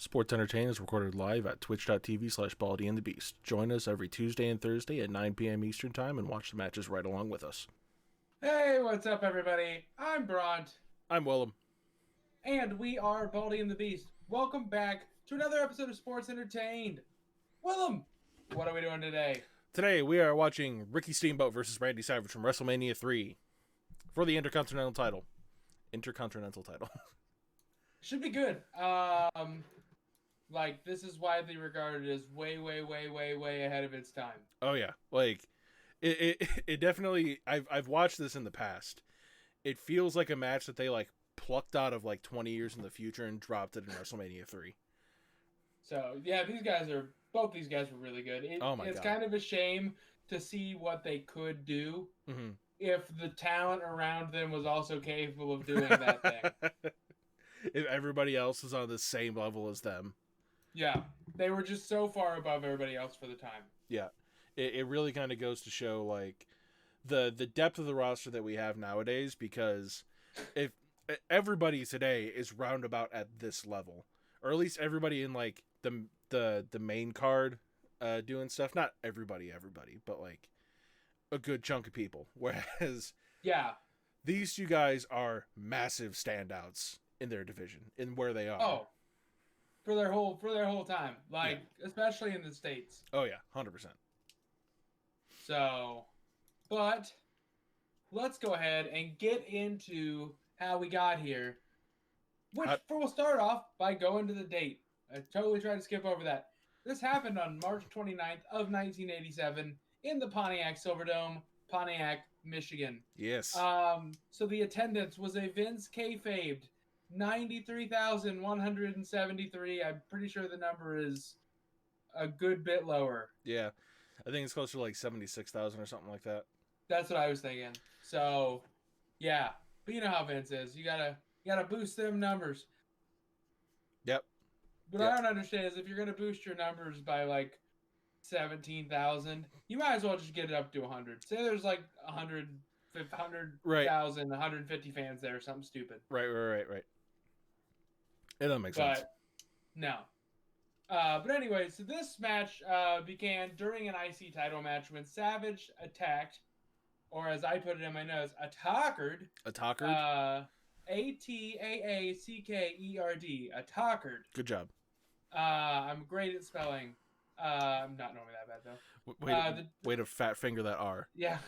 Sports Entertainment is recorded live at twitch.tv/baldyandthebeast. Join us every Tuesday and Thursday at 9 p.m. Eastern Time and watch the matches right along with us. Hey, what's up, everybody? I'm Bront, I'm Willem. and we are Baldy and the Beast. Welcome back to another episode of Sports Entertained. Willem, what are we doing today? Today we are watching Ricky Steamboat versus Randy Savage from WrestleMania 3 for the Intercontinental title. Should be good. This is widely regarded as way ahead of its time. Oh yeah, it definitely. I've watched this in the past. It feels like a match that they plucked out of 20 years in the future and dropped it in WrestleMania 3. So yeah, both these guys were really good. It's God. kind of a shame to see what they could do if the talent around them was also capable of doing that thing. If everybody else is on the same level as them. Yeah, they were just so far above everybody else for the time. Yeah, it really kind of goes to show the depth of the roster that we have nowadays, because if everybody today is roundabout at this level, or at least everybody in the main card doing stuff, not everybody, but a good chunk of people. Whereas these two guys are massive standouts in their division, in where they are. Oh, for their whole time, especially in the States. Oh yeah, 100%. So, but let's go ahead and get into how we got here. We'll start off by going to the date. I totally tried to skip over that. This happened on March 29th of 1987 in the Pontiac Silverdome, Pontiac, Michigan. Yes. So the attendance was a Vince kayfabed 93,173. I'm pretty sure the number is a good bit lower. Yeah. I think it's closer to 76,000 or something like that. That's what I was thinking. So, yeah. But you know how Vince is. You gotta boost them numbers. Yep. What I don't understand is if you're gonna boost your numbers by 17,000, you might as well just get it up to 100. Say there's 100,000, 150 fans there, or something stupid. Right. It doesn't make sense. No. But anyway, so this match began during an IC title match when Savage attacked, or as I put it in my notes, attacked. A-T-A-A-C-K-E-R-D. Attacked. Good job. I'm great at spelling. I'm not normally that bad, though. Way to fat finger that R. Yeah.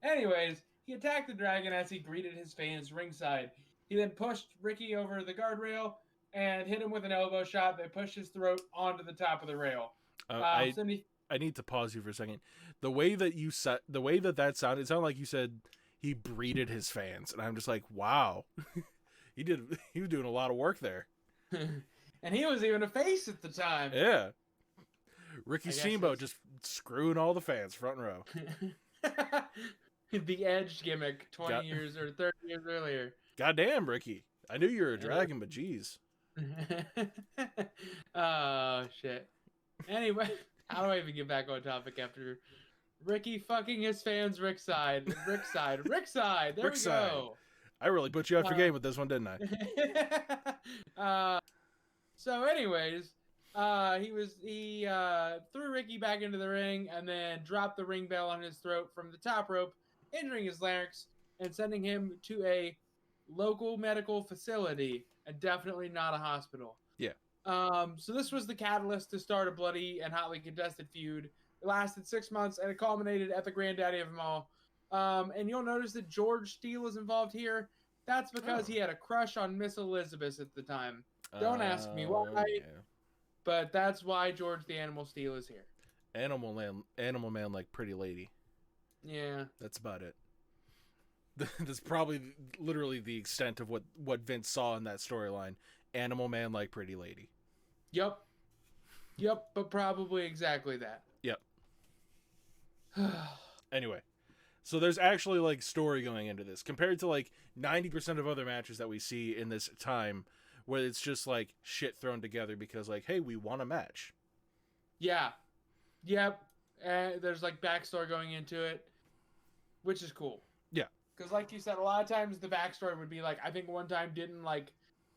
Anyways, he attacked the Dragon as he greeted his fans ringside. He then pushed Ricky over the guardrail and hit him with an elbow shot that pushed his throat onto the top of the rail. I need to pause you for a second. The way that that sounded, it sounded like you said he breeded his fans, and I'm just like, wow, he was doing a lot of work there. And he was even a face at the time. Yeah, Ricky Steamboat just screwing all the fans front row. The Edge gimmick 20 years or 30 years earlier. Goddamn, Ricky. I knew you were a dragon, but geez. Oh, shit. Anyway, how do I even get back on topic after Ricky fucking his fans Rickside? There we go. I really put you after game with this one, didn't I? So anyways, he threw Ricky back into the ring and then dropped the ring bell on his throat from the top rope, injuring his larynx and sending him to a local medical facility, and definitely not a hospital. Yeah. So this was the catalyst to start a bloody and hotly contested feud. It lasted 6 months, and it culminated at the granddaddy of them all. And you'll notice that George Steele is involved here. That's because he had a crush on Miss Elizabeth at the time. Don't ask me why, but that's why George the Animal Steele is here. Animal Man like Pretty Lady. Yeah. That's about it. That's probably literally the extent of what Vince saw in that storyline. Animal Man like Pretty Lady. Yep, but probably exactly that. Yep. Anyway, so there's actually story going into this compared to 90% of other matches that we see in this time, where it's just shit thrown together because hey, we want a match. Yeah. Yep. There's backstory going into it, which is cool. Yeah. Because like you said, a lot of times the backstory would be I think one time didn't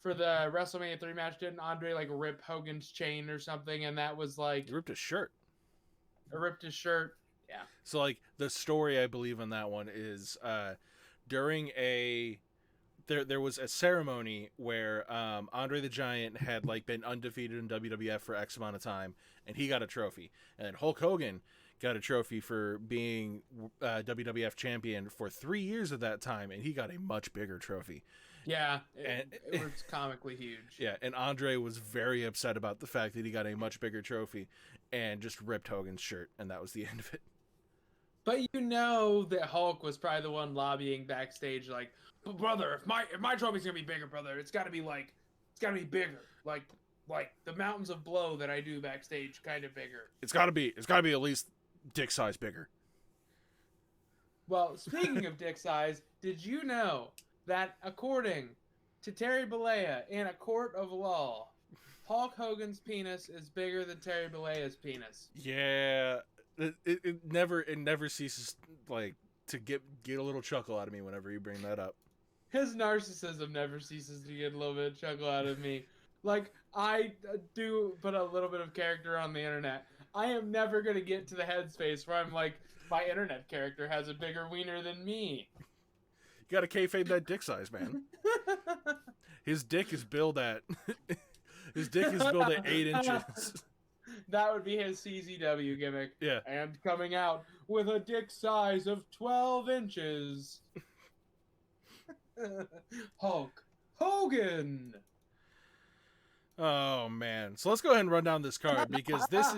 for the WrestleMania 3 match, didn't Andre like rip Hogan's chain or something? And that was like He ripped his shirt. Ripped his shirt. Yeah. So like the story I believe on that one is during there was a ceremony where Andre the Giant had like been undefeated in WWF for X amount of time, and he got a trophy, and then Hulk Hogan got a trophy for being WWF champion for 3 years of that time, and he got a much bigger trophy. Yeah, it was comically huge. Yeah, and Andre was very upset about the fact that he got a much bigger trophy, and just ripped Hogan's shirt, and that was the end of it. But you know that Hulk was probably the one lobbying backstage, like, but brother, if my trophy's gonna be bigger, brother, it's gotta be bigger, like the mountains of blow that I do backstage, kind of bigger. It's gotta be at least dick size bigger. Well, speaking of dick size, did you know that according to Terry Bollea in a court of law, Hulk Hogan's penis is bigger than Terry Bollea's penis? Yeah, it never ceases like to get a little chuckle out of me whenever you bring that up. His narcissism never ceases to get a little bit of chuckle out of me. Like, I do put a little bit of character on the internet. I am never going to get to the headspace where I'm like, my internet character has a bigger wiener than me. You gotta kayfabe that dick size, man. His dick is billed at 8 inches. That would be his CZW gimmick. Yeah. And coming out with a dick size of 12 inches. Hulk Hogan. Oh man. So let's go ahead and run down this card, because this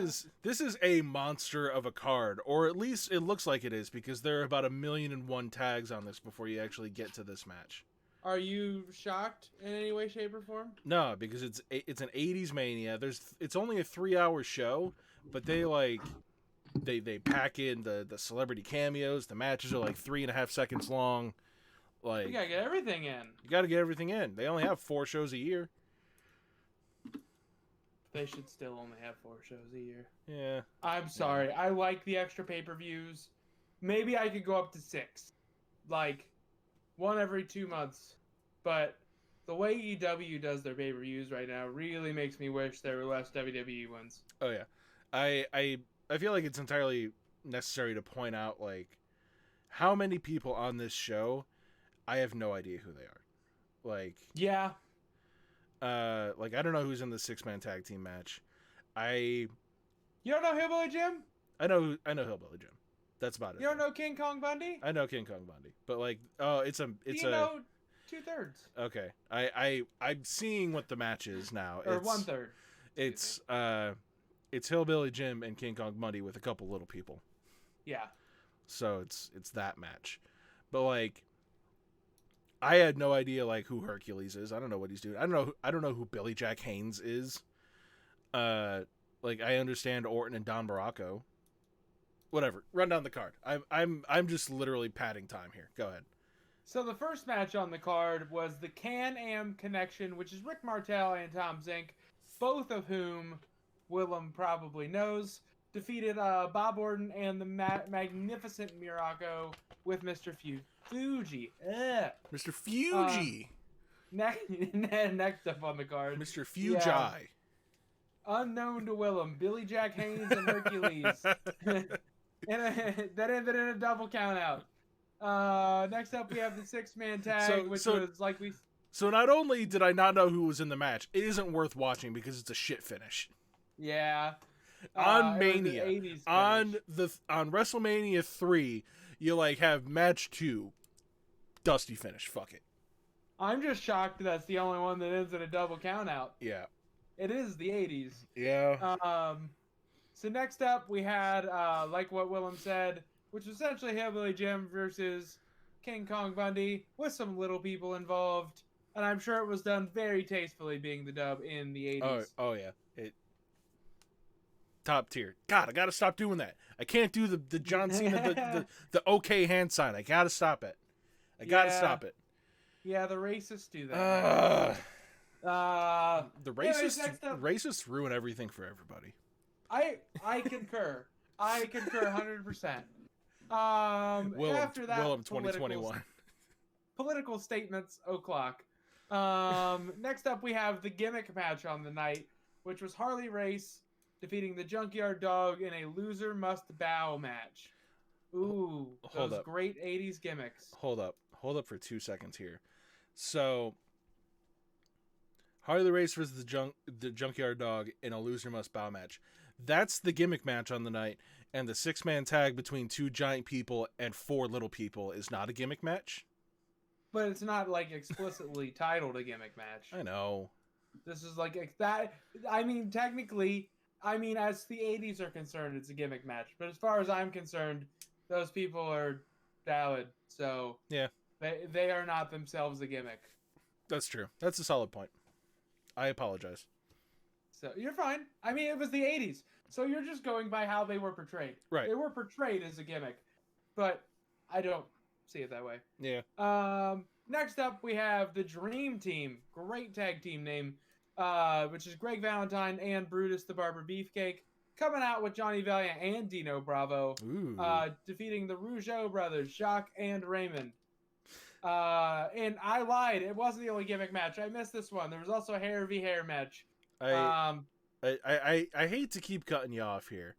is a monster of a card, or at least it looks like it is, because there are about 1,000,001 tags on this before you actually get to this match. Are you shocked in any way, shape, or form? No, because it's an 80s Mania. It's only a 3-hour show, but they pack in the celebrity cameos. The matches are like 3.5 seconds long. Like, you gotta get everything in. You gotta get everything in. They only have 4 shows a year. They should still only have 4 shows a year. Yeah. I'm sorry. I like the extra pay-per-views. Maybe I could go up to 6. Like, 1 every 2 months. But the way EW does their pay-per-views right now really makes me wish there were less WWE ones. Oh, yeah. I feel like it's entirely necessary to point out, like, how many people on this show, I have no idea who they are. Like... Yeah. Like, I don't know who's in the 6-man tag team match. You don't know Hillbilly Jim? I know Hillbilly Jim. That's about it. You don't know King Kong Bundy? I know King Kong Bundy, but like, oh, it's you know 2/3. Okay, I'm seeing what the match is now. Or 1/3. It's Hillbilly Jim and King Kong Bundy with a couple little people. Yeah. So it's that match, but like, I had no idea like who Hercules is. I don't know what he's doing. I don't know who Billy Jack Haynes is. Like, I understand Orton and Don Baracco. Whatever. Run down the card. I'm just literally padding time here. Go ahead. So the first match on the card was the Can-Am Connection, which is Rick Martel and Tom Zink, both of whom Willem probably knows, defeated Bob Orton and the magnificent Muraco with Mr. Fuji. Mr. Fuji. Next up on the card, Mr. Fuji. Yeah. Unknown to Willem, Billy Jack Haynes and Hercules. That ended in a double count out. Next up, we have the 6-man tag, which was like we. So not only did I not know who was in the match, it isn't worth watching because it's a shit finish. Yeah. On Mania, on WrestleMania 3, you like have match 2, dusty finish. Fuck it. I'm just shocked that's the only one that ends in a double count out. Yeah. It is the 80s. Yeah. So next up, we had, like what Willem said, which was essentially Hillbilly Jim versus King Kong Bundy with some little people involved. And I'm sure it was done very tastefully being the dub in the 80s. Oh yeah. Top tier. God, I gotta stop doing that. I can't do the John Cena, the okay hand sign. I gotta stop it. I gotta stop it. Yeah, the racists do that. The racists ruin everything for everybody. I concur. I concur 100%. After that, Willem 2021. Political statements o'clock. Next up, we have the gimmick match on the night, which was Harley Race defeating the Junkyard Dog in a loser must bow match. Ooh, Hold those up. great 80s gimmicks. Hold up for 2 seconds here. So, Harley Race versus the Junkyard Dog in a loser must bow match. That's the gimmick match on the night, and the 6-man tag between 2 giant people and 4 little people is not a gimmick match. But it's not like explicitly titled a gimmick match. I know. This is like that. I mean, technically, as the 80s are concerned, it's a gimmick match. But as far as I'm concerned, those people are valid. So yeah, they are not themselves a gimmick. That's true. That's a solid point. I apologize. So you're fine. I mean, it was the 80s. So you're just going by how they were portrayed. Right. They were portrayed as a gimmick. But I don't see it that way. Yeah. Next up, we have the Dream Team. Great tag team name. Which is Greg Valentine and Brutus the Barber Beefcake. Coming out with Johnny Valiant and Dino Bravo. Ooh. Defeating the Rougeau brothers, Jacques and Raymond. And I lied. It wasn't the only gimmick match. I missed this one. There was also a hair v hair match. I hate to keep cutting you off here.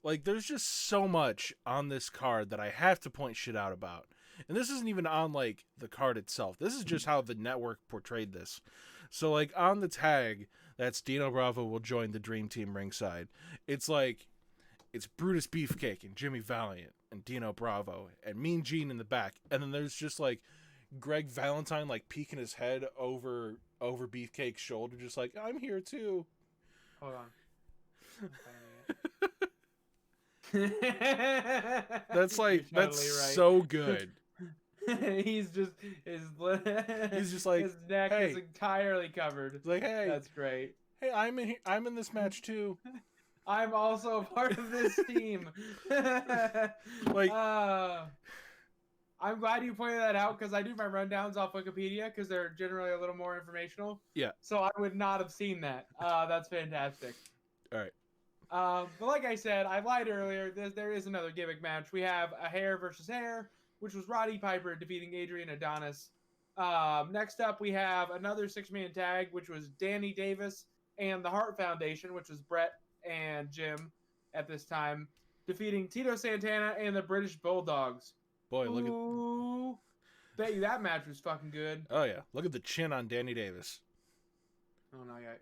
Like, there's just so much on this card that I have to point shit out about. And this isn't even on, like, the card itself. This is just how the network portrayed this. So, like, on the tag, that's Dino Bravo will join the Dream Team ringside. It's like, it's Brutus Beefcake and Jimmy Valiant and Dino Bravo and Mean Gene in the back. And then there's just, like, Greg Valentine, like, peeking his head over Beefcake's shoulder, just like, I'm here too. Hold on. That's like, You're totally that's right. so good. He's just like, his neck hey. is entirely covered. It's like, hey, That's great. hey, I'm in this match too. I'm also a part of this team. Like, I'm glad you pointed that out because I do my rundowns off Wikipedia because they're generally a little more informational. Yeah. So I would not have seen that. That's fantastic. All right. But like I said, I lied earlier. There is another gimmick match. We have a hair versus hair, which was Roddy Piper defeating Adrian Adonis. Next up, we have another 6-man tag, which was Danny Davis and the Hart Foundation, which was Brett and Jim at this time, defeating Tito Santana and the British Bulldogs. Boy, look Ooh, bet you that match was fucking good. Oh yeah, look at the chin on Danny Davis. Oh no, yeah.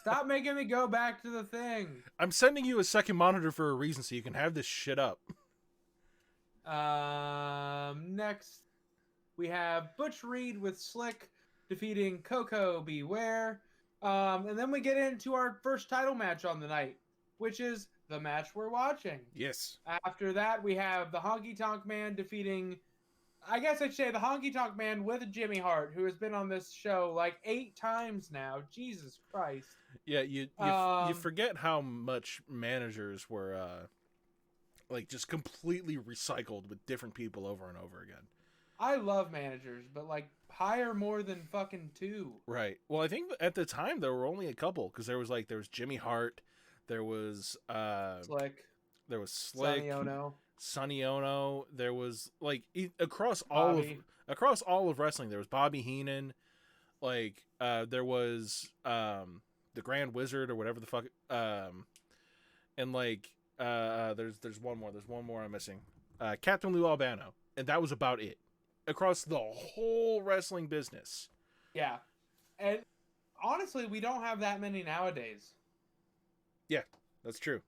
Stop making me go back to the thing. I'm sending you a second monitor for a reason, so you can have this shit up. Next, we have Butch Reed with Slick defeating Coco Beware. And then we get into our first title match on the night, which is the match we're watching. Yes. After that, we have the Honky Tonk Man defeating, I guess I'd say the Honky Tonk Man with Jimmy Hart, who has been on this show like 8 times now. Jesus Christ. Yeah, you forget how much managers were like just completely recycled with different people over and over again. I love managers, but like hire more than fucking 2. Right. Well, I think at the time there were only a couple because there was Jimmy Hart, there was Slick, Sonny Ono, there was like across all of wrestling there was Bobby Heenan, like there was the Grand Wizard or whatever the fuck, and like there's one more I'm missing, Captain Lou Albano, and that was about it across the whole wrestling business. Yeah, and honestly, we don't have that many nowadays. Yeah, that's true.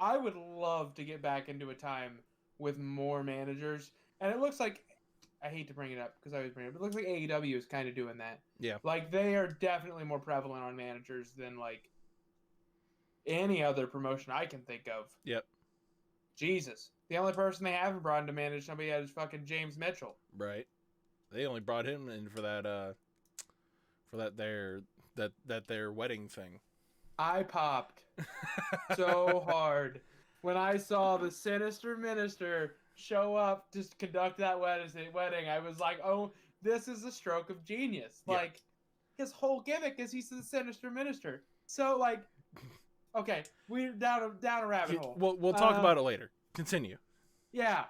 I would love to get back into a time with more managers, and it looks like, I hate to bring it up because I always bring it up, but it looks like AEW is kind of doing that. Yeah. Like, they are definitely more prevalent on managers than, like, any other promotion I can think of. Yep. Jesus. The only person they haven't brought in to manage somebody is fucking James Mitchell. Right. They only brought him in for their wedding thing. I popped so hard when I saw the Sinister Minister show up to conduct that wedding. I was like, oh, this is a stroke of genius. Yeah. Like, his whole gimmick is he's the Sinister Minister. So, like, okay, we're down a rabbit hole. We'll talk about it later. Continue. Yeah.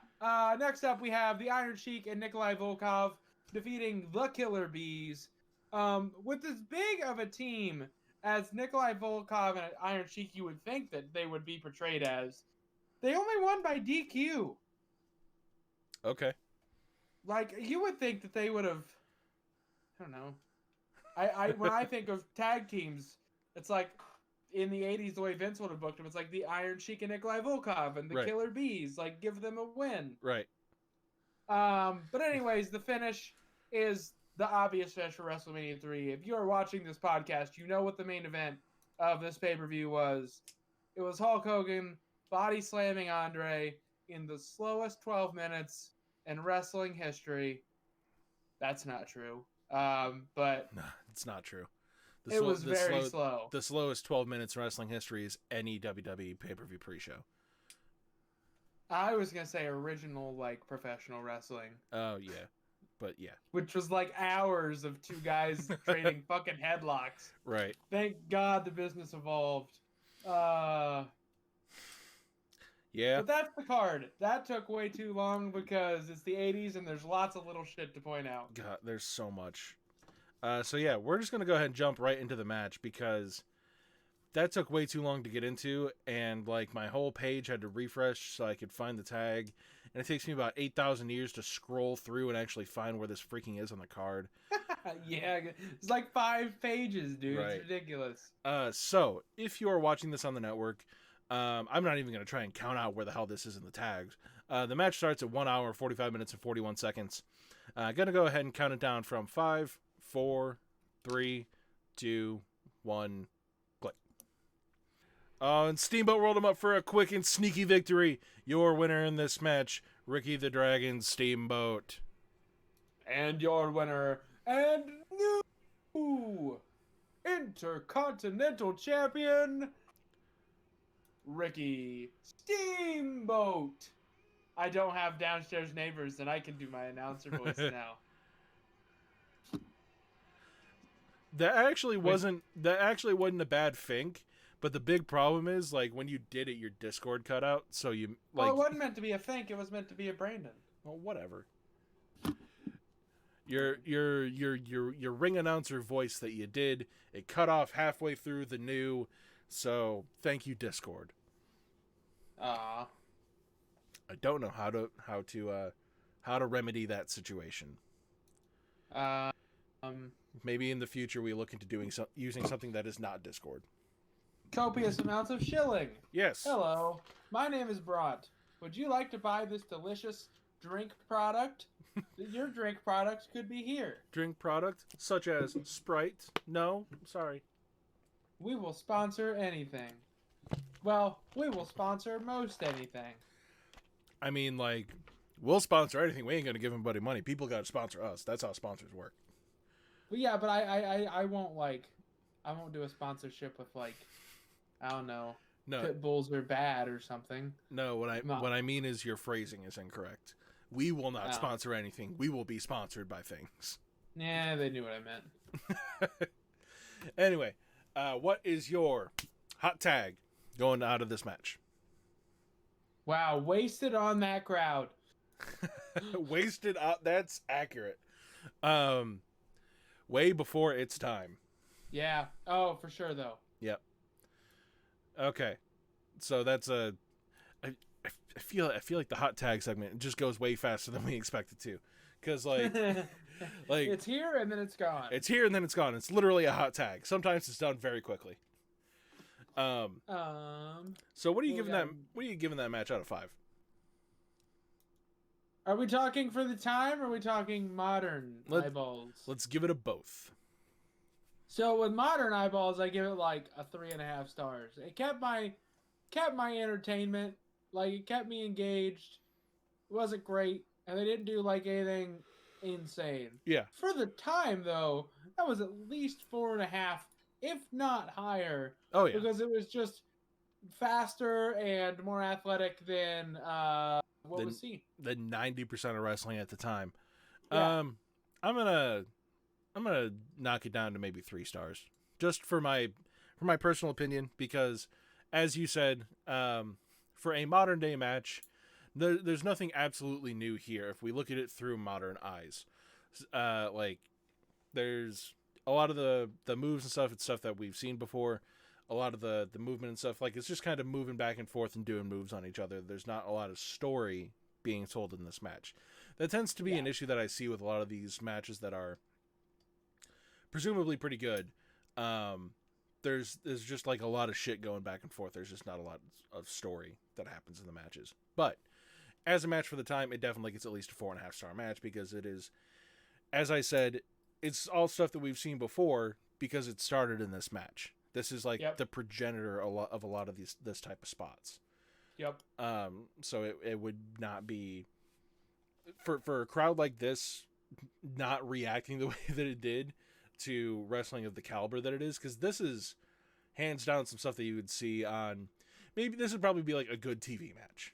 Next up, we have the Iron Sheik and Nikolai Volkov defeating the Killer Bees. With as big of a team as Nikolai Volkov and Iron Sheik, you would think that they would be portrayed as. They only won by DQ. Okay. Like, you would think that they would have. I don't know. I when I think of tag teams, it's like in the 80s, the way Vince would have booked them, it's like the Iron Sheik and Nikolai Volkov and the Right. Killer Bees. Like, give them a win. Right. But anyways, the finish is the obvious finish for WrestleMania 3. If you are watching this podcast, you know what the main event of this pay-per-view was. It was Hulk Hogan body slamming Andre in the slowest 12 minutes in wrestling history. That's not true. But No, it's not true. it was very slow. The slowest 12 minutes in wrestling history is any WWE pay-per-view pre-show. I was going to say original, like, professional wrestling. Oh, yeah. But, yeah. Which was, like, hours of two guys trading fucking headlocks. Right. Thank God the business evolved. Yeah. But that's the card. That took way too long because it's the 80s and there's lots of little shit to point out. God, there's so much. So, yeah, we're just going to go ahead and jump right into the match because that took way too long to get into, and like my whole page had to refresh so I could find the tag, and it takes me about 8,000 years to scroll through and actually find where this freaking is on the card. Yeah, it's like 5 pages, dude. Right. It's ridiculous. So if you are watching this on the network, I'm not even going to try and count out where the hell this is in the tags. The match starts at 1 hour, 45 minutes, and 41 seconds. Going to go ahead and count it down from 5, 4, 3, 2, 1. And Steamboat rolled him up for a quick and sneaky victory. Your winner in this match, Ricky the Dragon Steamboat. And your winner and new Intercontinental Champion, Ricky Steamboat. I don't have downstairs neighbors, and I can do my announcer voice now. That actually wasn't a bad think. But the big problem is, like, when you did it, your Discord cut out, so you, like... Well, it wasn't meant to be a think, it was meant to be a Brandon. Well, whatever. Your ring announcer voice that you did, it cut off halfway through the new, so thank you, Discord. I don't know how to remedy that situation. Maybe in the future we look into using something that is not Discord. Copious amounts of shilling. Yes. Hello, my name is Bront. Would you like to buy this delicious drink product? Your drink product could be here. Drink product such as Sprite? No, sorry. We will sponsor anything. Well, we will sponsor most anything. I mean, like, we'll sponsor anything. We ain't gonna give anybody money. People gotta sponsor us. That's how sponsors work. Well, yeah, but I won't do a sponsorship with, like, I don't know. No. Pit bulls are bad or something. No, what I mean is your phrasing is incorrect. We will not sponsor anything. We will be sponsored by things. Yeah, they knew what I meant. Anyway, what is your hot tag going out of this match? Wow, wasted on that crowd. Wasted out. That's accurate. Way before its time. Yeah. Oh, for sure though. Yep. Okay. So that's I feel like the hot tag segment just goes way faster than we expected to, because like it's here and then it's gone. It's here and then it's gone. It's literally a hot tag. Sometimes it's done very quickly. So what are you giving that? What are you giving that match out of 5? Are we talking for the time, or are we talking modern eyeballs? Let's give it a both. So with modern eyeballs, I give it like a 3.5 stars. It kept my entertainment. Like, it kept me engaged. It wasn't great, and they didn't do like anything insane. Yeah. For the time though, that was at least 4.5, if not higher. Oh yeah. Because it was just faster and more athletic than what was seen. Than 90% of wrestling at the time. Yeah. I'm gonna knock it down to maybe 3 stars, just for my personal opinion, because as you said, for a modern day match, there's nothing absolutely new here if we look at it through modern eyes. Like, a lot of the moves and stuff, it's stuff that we've seen before. A lot of the movement and stuff, like, it's just kind of moving back and forth and doing moves on each other. There's not a lot of story being told in this match. That tends to be an issue that I see with a lot of these matches that are presumably pretty good. There's just like a lot of shit going back and forth. There's just not a lot of story that happens in the matches. But as a match for the time, it definitely gets at least a 4.5 star match, because it is, as I said, it's all stuff that we've seen before because it started in this match. This is like the progenitor of a lot of this type of spots. Yep. So it would not be for a crowd like this not reacting the way that it did to wrestling of the caliber that it is, because this is hands down some stuff that you would see on, maybe this would probably be like a good TV match.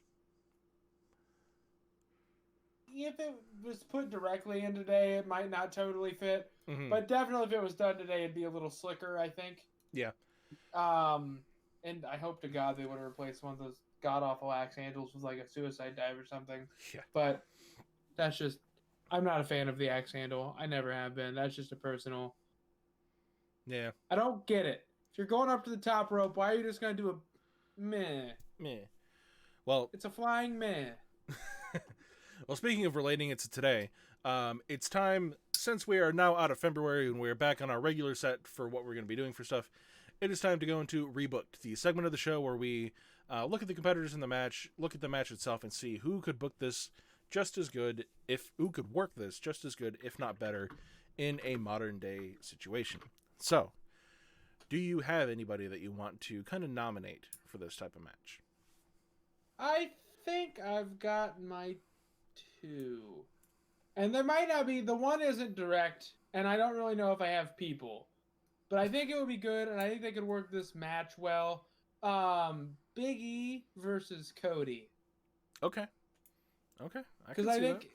If it was put directly in today, it might not totally fit. But definitely if it was done today, it'd be a little slicker, I think. Yeah. And I hope to God they would have replaced one of those god-awful axe handles with like a suicide dive or something. Yeah. But that's just, I'm not a fan of the axe handle. I never have been. That's just a personal. Yeah. I don't get it. If you're going up to the top rope, why are you just going to do a meh? Meh. Well, it's a flying meh. Well, speaking of relating it to today, it's time, since we are now out of February and we're back on our regular set for what we're going to be doing for stuff, it is time to go into Rebooked, the segment of the show where we look at the competitors in the match, look at the match itself, and see who could book this just as good, who could work this just as good, if not better, in a modern day situation. So, do you have anybody that you want to kind of nominate for this type of match? I think I've got my two. And there might not be, the one isn't direct, and I don't really know if I have people. But I think it would be good, and I think they could work this match well. Big E versus Cody. Okay. Because I think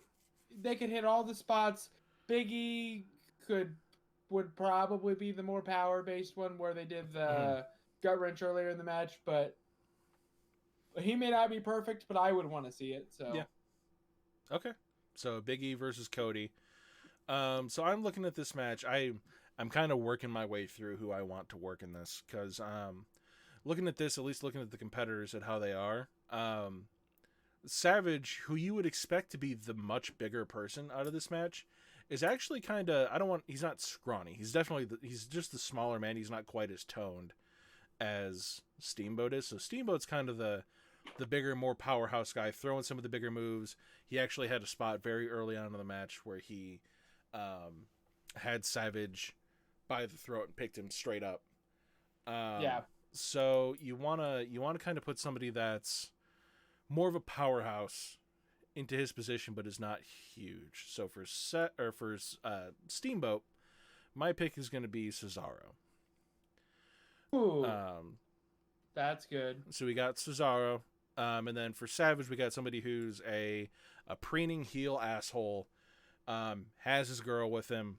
they could hit all the spots. Big E would probably be the more power-based one where they did the gut wrench earlier in the match, but he may not be perfect, but I would want to see it. So yeah. Okay. So Big E versus Cody. So I'm looking at this match. I'm kind of working my way through who I want to work in this, because looking at this, at least looking at the competitors and how they are, Savage, who you would expect to be the much bigger person out of this match, is actually kind of, he's not scrawny. He's definitely, he's just the smaller man. He's not quite as toned as Steamboat is. So Steamboat's kind of the bigger, more powerhouse guy, throwing some of the bigger moves. He actually had a spot very early on in the match where he had Savage by the throat and picked him straight up. So you wanna kind of put somebody that's more of a powerhouse into his position, but is not huge. So for Steamboat, my pick is going to be Cesaro. Ooh, that's good. So we got Cesaro, and then for Savage, we got somebody who's a preening heel asshole, has his girl with him,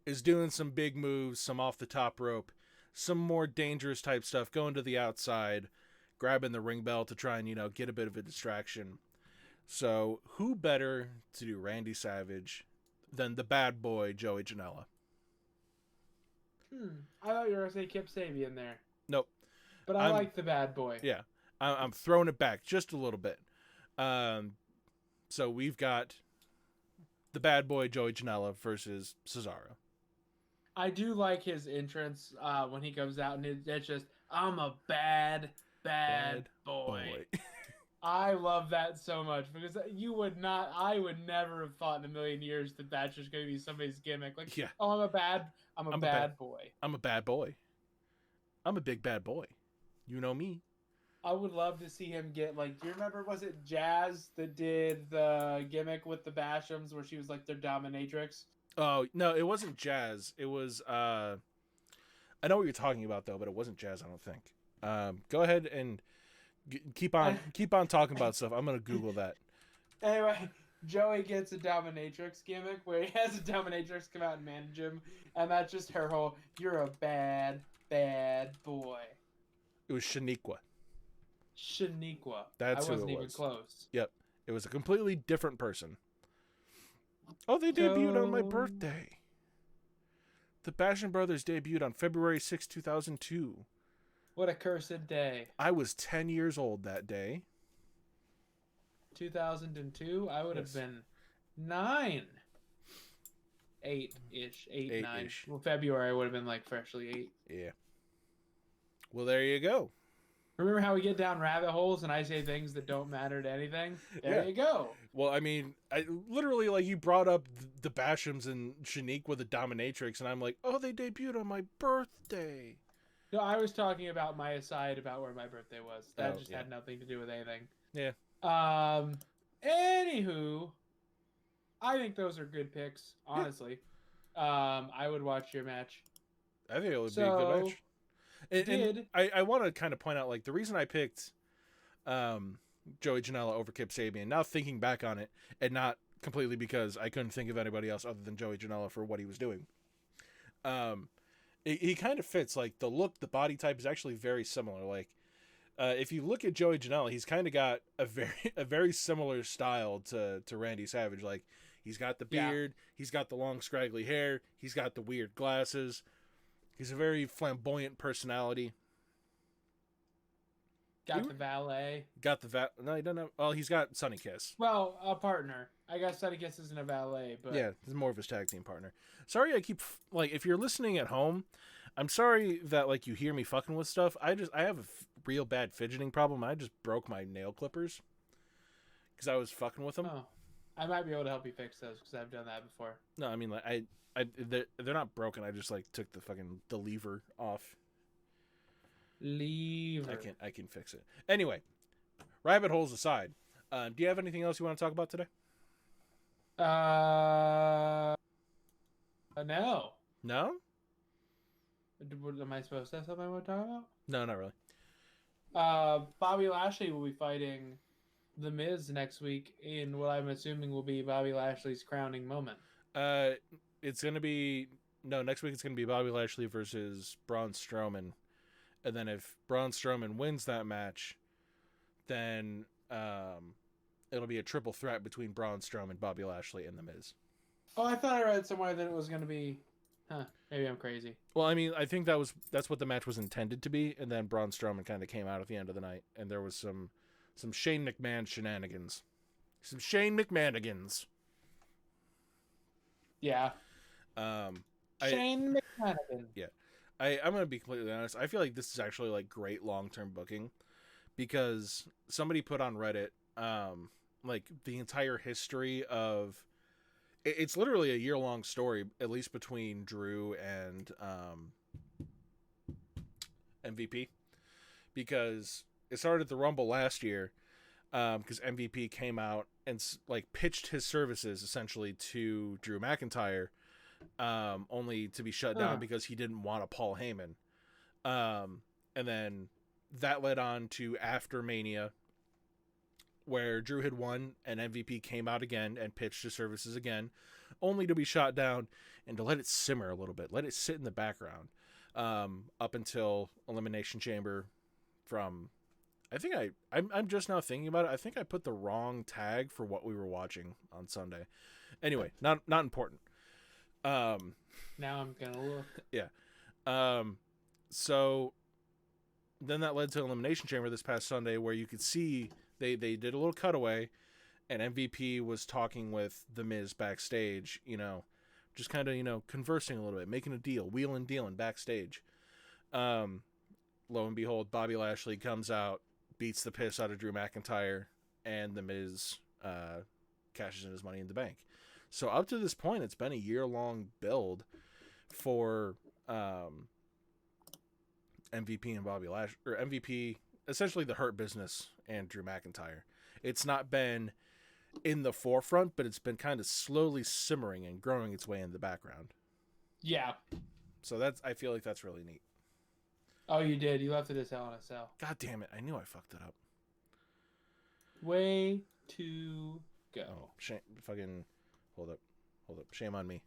is doing some big moves, some off the top rope, some more dangerous type stuff, going to the outside, grabbing the ring bell to try and, get a bit of a distraction. So who better to do Randy Savage than the bad boy, Joey Janela? I thought you were going to say Kip Sabian there. Nope. But I like the bad boy. Yeah. I'm throwing it back just a little bit. So we've got the bad boy, Joey Janela, versus Cesaro. I do like his entrance when he comes out, and it's just, I'm a bad boy. I love that so much, because I would never have thought in a million years that that's just going to be somebody's gimmick. Like, oh, I'm a bad boy. I'm a bad boy. I'm a big bad boy. You know me. I would love to see him get, like, do you remember, was it Jazz that did the gimmick with the Bashams where she was like their dominatrix? Oh, no, it wasn't Jazz. It was, I know what you're talking about, though, but it wasn't Jazz, I don't think. Go ahead and keep on talking about stuff. I'm going to Google that. Anyway, Joey gets a dominatrix gimmick where he has a dominatrix come out and manage him, and that's just her whole, you're a bad boy. It was Shaniqua. I That's who it wasn't even was. close. Yep. It was a completely different person. Oh, they debuted on my birthday. The Basham Brothers debuted on February 6, 2002. What a cursed day. I was 10 years old that day. 2002? I would have been 9. 8-ish. 8, 9. Well, February I would have been like freshly 8. Yeah. Well, there you go. Remember how we get down rabbit holes and I say things that don't matter to anything? There you go. Well, I mean, I literally, like, you brought up the Bashams and Shanique with the Dominatrix, and I'm like, oh, they debuted on my birthday. No, I was talking about my aside about where my birthday was. That had nothing to do with anything. Yeah. Anywho, I think those are good picks, honestly. I would watch your match. I think it would be a good match. And I want to kind of point out, like, the reason I picked Joey Janela over Kip Sabian, now thinking back on it, and not completely because I couldn't think of anybody else other than Joey Janela for what he was doing. He kind of fits. Like, the look, the body type is actually very similar. Like, if you look at Joey Janela, he's kind of got a very similar style to Randy Savage. Like, he's got the beard, he's got the long scraggly hair, he's got the weird glasses. He's a very flamboyant personality. Got the valet. No, he doesn't have... Well, he's got Sonny Kiss. Well, a partner. I guess Sonny Kiss isn't a valet, but... Yeah, he's more of his tag team partner. Sorry I keep... Like, if you're listening at home, I'm sorry that, like, you hear me fucking with stuff. I have a real bad fidgeting problem. I just broke my nail clippers. Because I was fucking with them. Oh. I might be able to help you fix those, because I've done that before. No, I mean, like, they're not broken. I just, like, took the lever off. Lever. I can fix it. Anyway, rabbit holes aside, do you have anything else you want to talk about today? No. No? Am I supposed to have something I want to talk about? No, not really. Bobby Lashley will be fighting The Miz next week in what I'm assuming will be Bobby Lashley's crowning moment. It's going to be... No, next week it's going to be Bobby Lashley versus Braun Strowman. And then if Braun Strowman wins that match, then it'll be a triple threat between Braun Strowman, Bobby Lashley, and The Miz. Oh, I thought I read somewhere that it was going to be... Huh, maybe I'm crazy. Well, I mean, I think that's what the match was intended to be, and then Braun Strowman kind of came out at the end of the night, and there was some Shane McMahon shenanigans. Some Shane McMahonigans. Yeah. Shane McMahon. Yeah. I'm going to be completely honest. I feel like this is actually, like, great long-term booking because somebody put on Reddit, like, the entire history of... It's literally a year-long story, at least between Drew and MVP, because it started at the Rumble last year, because MVP came out and, like, pitched his services, essentially, to Drew McIntyre, only to be shut down because he didn't want a Paul Heyman. And then that led on to after Mania, where Drew had won and MVP came out again and pitched his services again, only to be shot down and to let it simmer a little bit, let it sit in the background, up until Elimination Chamber from... I think I'm just now thinking about it. I think I put the wrong tag for what we were watching on Sunday. Anyway, not important. Now I'm gonna look. Yeah. So then that led to Elimination Chamber this past Sunday, where you could see they did a little cutaway, and MVP was talking with The Miz backstage, just kind of, conversing a little bit, making a deal, wheeling, dealing backstage. Lo and behold, Bobby Lashley comes out, beats the piss out of Drew McIntyre, and The Miz cashes in his Money in the Bank. So up to this point, it's been a year-long build for MVP and Bobby Lashley, or MVP, essentially the Hurt Business and Drew McIntyre. It's not been in the forefront, but it's been kind of slowly simmering and growing its way in the background. Yeah. So I feel like that's really neat. Oh, you did. You left it as Hell in a Cell. God damn it. I knew I fucked it up. Way to go. Oh, shame. Fucking... Hold up. Shame on me.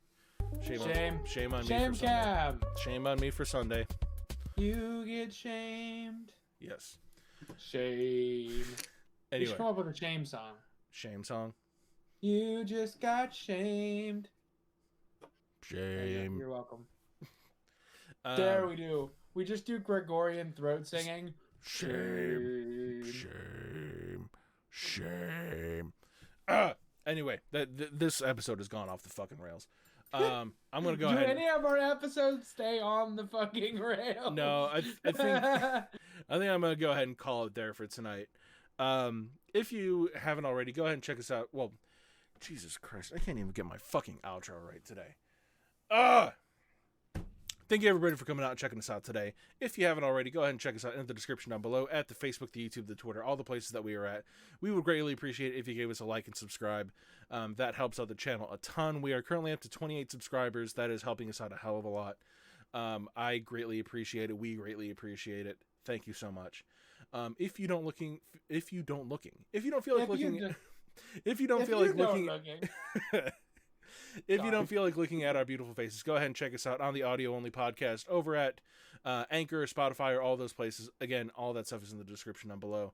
Shame on me for Sunday. Shame on me for Sunday. You get shamed. Yes. Shame. Anyway. You should come up with a shame song. Shame song? You just got shamed. Shame. You're welcome. There we do. We just do Gregorian throat singing. Shame. Shame. Shame. Anyway, this episode has gone off the fucking rails. I'm gonna go ahead. Do any of our episodes stay on the fucking rails? No, I think I'm gonna go ahead and call it there for tonight. If you haven't already, go ahead and check us out. Well, Jesus Christ, I can't even get my fucking outro right today. Thank you everybody for coming out and checking us out today. If you haven't already, go ahead and check us out in the description down below at the Facebook, the YouTube, the Twitter, all the places that we are at. We would greatly appreciate it if you gave us a like and subscribe. That helps out the channel a ton. We are currently up to 28 subscribers. That is helping us out a hell of a lot. I greatly appreciate it. We greatly appreciate it. Thank you so much. If you don't feel like looking at our beautiful faces, go ahead and check us out on the audio only podcast over at Anchor, Spotify, or all those places. Again, all that stuff is in the description down below.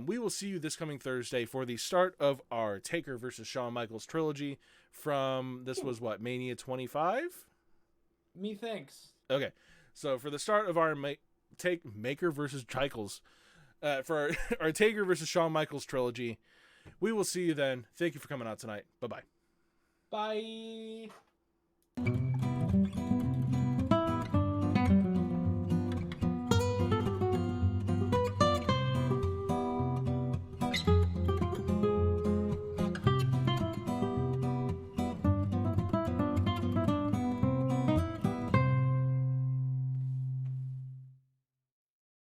We will see you this coming Thursday for the start of our Taker versus Shawn Michaels trilogy from, this was what, Mania 25? Methinks. Okay, so for the start of our Maker versus Michaels, for our Taker versus Shawn Michaels trilogy, we will see you then. Thank you for coming out tonight. Bye-bye. Bye.